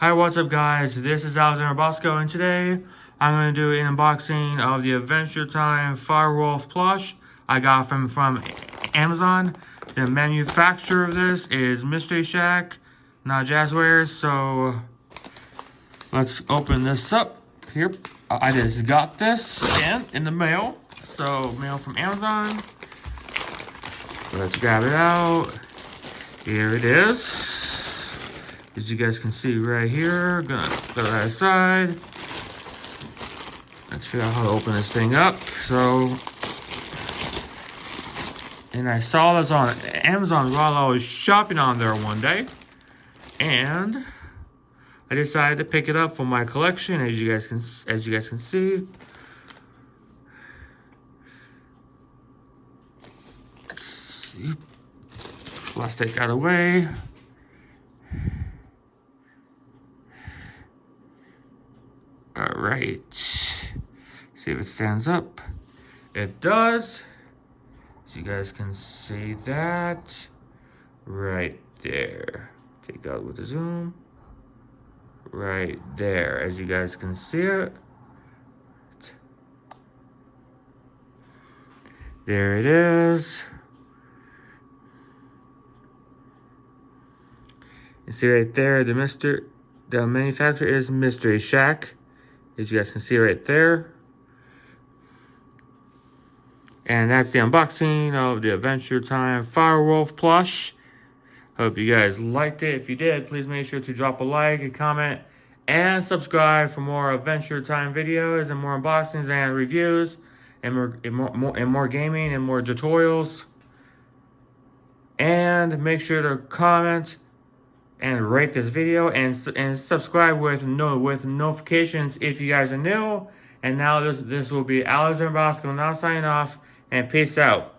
Hi, what's up guys? This is Alexander Bosco and today I'm going to do an unboxing of the Adventure Time Firewolf plush I got from Amazon. The manufacturer of this is Mystery Shack, not Jazzwares, so let's open this up. Here, I just got this in the mail, so mail from Amazon. Let's grab it out. Here it is. As you guys can see right here, gonna put that aside. Let's figure out how to open this thing up. So, and I saw this on Amazon while I was shopping on there one day, and I decided to pick it up for my collection. As you guys can see. Let's see. Plastic out of the way. All right, see if it stands up. It does. As you guys can see that right there. Take out with the zoom. Right there, as you guys can see it. There it is. You see right there, the manufacturer is Mystery Shack. As you guys can see right there. And that's the unboxing of the Adventure Time Firewolf plush. Hope you guys liked it. If you did, please make sure to drop a like, a comment, and subscribe for more Adventure Time videos and more unboxings and reviews and more gaming and more tutorials. And make sure to comment and rate this video and subscribe with notifications if you guys are new. And now this will be Alexander Bosco now signing off, and peace out.